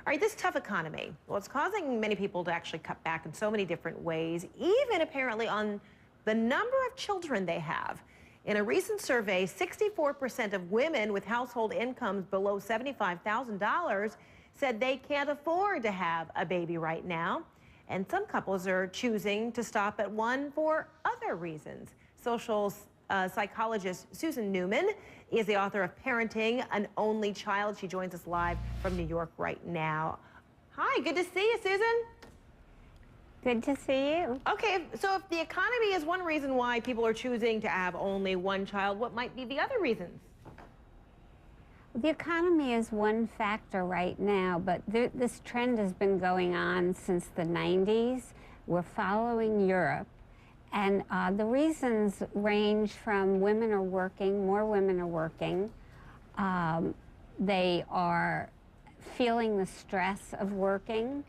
All right, this tough economy, well, it's causing many people to actually cut back in so many different ways, even apparently on the number of children they have. In a recent survey, 64% of women with household incomes below $75,000 said they can't afford to have a baby right now. And some couples are choosing to stop at one for other reasons. Social psychologist Susan Newman is the author of Parenting an Only Child. She joins us live from New York right now. Hi, good to see you, Susan. Good to see you. Okay, so if the economy is one reason why people are choosing to have only one child, what might be the other reasons? The economy is one factor right now, but this trend has been going on since the 90s. We're following Europe, and the reasons range from women are working, more women are working. They are feeling the stress of working.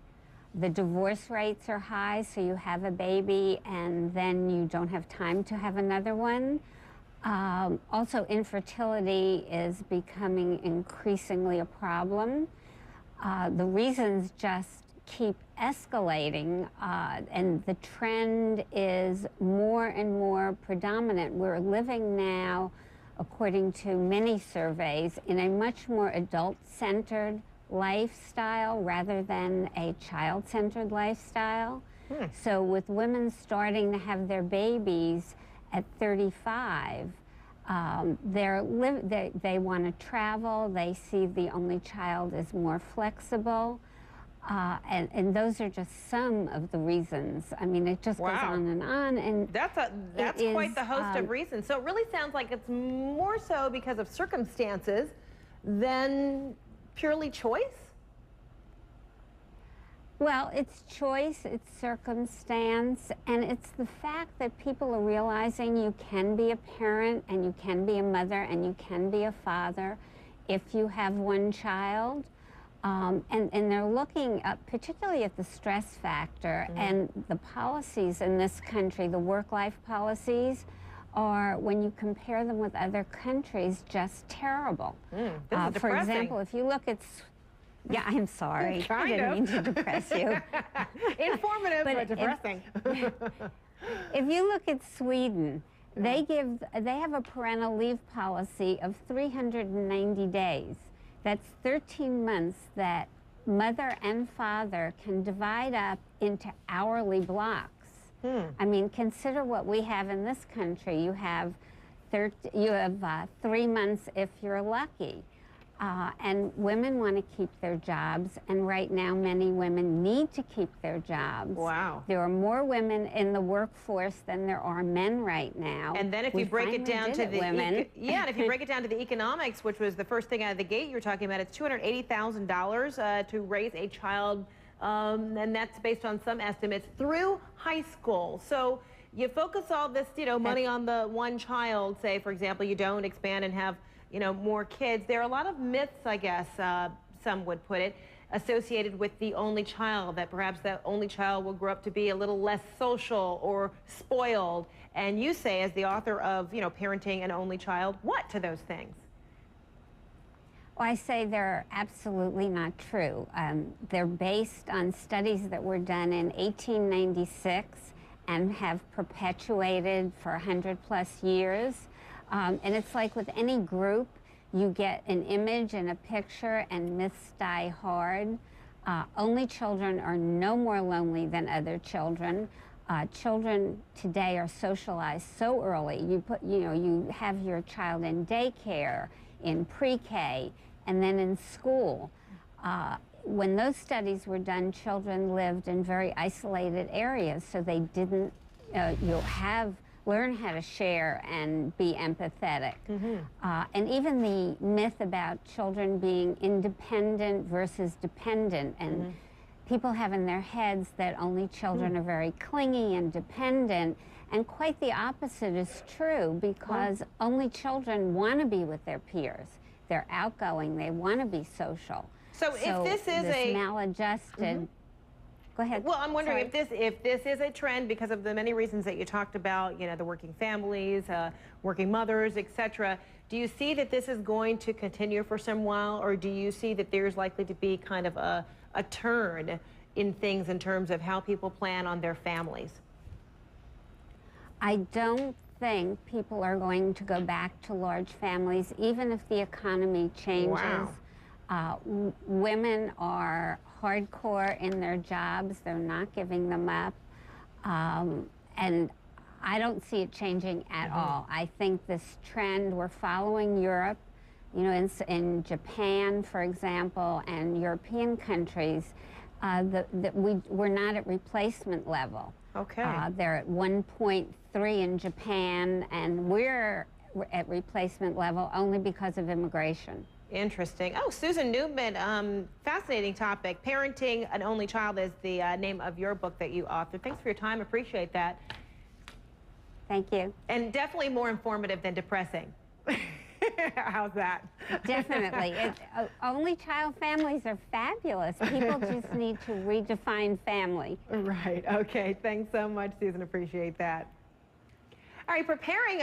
The divorce rates are high, so you have a baby and then you don't have time to have another one. Also, infertility is becoming increasingly a problem. The reasons just keep escalating, and the trend is more and more predominant. We're living now, according to many surveys, in a much more adult-centered lifestyle rather than a child-centered lifestyle. So with women starting to have their babies at 35, they want to travel, they see the only child is more flexible, and those are just some of the reasons. I mean, it just goes on and on. And that's quite the host of reasons. So it really sounds like it's more so because of circumstances than purely choice? Well, it's choice, it's circumstance, and it's the fact that people are realizing you can be a parent and you can be a mother and you can be a father if you have one child. And they're looking up particularly at the stress factor, and the policies in this country, the work-life policies, are, when you compare them with other countries, just terrible. For example, if you look at... Yeah, I'm sorry. I didn't mean to depress you. Informative, but depressing. If you look at Sweden, they have a parental leave policy of 390 days. That's 13 months that mother and father can divide up into hourly blocks. I mean, consider what we have in this country. You have 3 months if you're lucky. And women want to keep their jobs, and right now many women need to keep their jobs. Wow. There are more women in the workforce than there are men right now. And then if you break it down to the and if you break it down to the economics, which was the first thing out of the gate you're talking about, it's $280,000 to raise a child, and that's based on some estimates through high school. So you focus all this, money on the one child, say, for example, you don't expand and have more kids. There are a lot of myths, I guess, some would put it, associated with the only child, that perhaps that only child will grow up to be a little less social or spoiled. And you say, as the author of, Parenting an Only Child, what to those things? Well, I say they're absolutely not true. They're based on studies that were done in 1896 and have perpetuated for 100+ years. And it's like with any group, you get an image and a picture and myths die hard. Only children are no more lonely than other children. Children today are socialized so early. You have your child in daycare, in pre-K, and then in school. When those studies were done, children lived in very isolated areas, so they didn't learn how to share and be empathetic. And even the myth about children being independent versus dependent, and people have in their heads that only children are very clingy and dependent, and quite the opposite is true, because only children want to be with their peers. They're outgoing, they want to be social. So if this is maladjusted... Go ahead. Well, I'm wondering if this is a trend because of the many reasons that you talked about, the working families, working mothers, etc. Do you see that this is going to continue for some while, or do you see that there's likely to be kind of a turn in things in terms of how people plan on their families? I don't think people are going to go back to large families, even if the economy changes. Wow. Women are hardcore in their jobs. They're not giving them up. And I don't see it changing at all. I think this trend, we're following Europe, in Japan, for example, and European countries, we're not at replacement level. Okay. They're at 1.3 in Japan, and we're at replacement level only because of immigration. Interesting. Oh, Susan Newman, fascinating topic. Parenting an Only Child is the name of your book that you authored. Thanks for your time. Appreciate that. Thank you. And definitely more informative than depressing. How's that? Definitely. Only child families are fabulous. People just need to redefine family. Right. Okay. Thanks so much, Susan. Appreciate that. All right. Preparing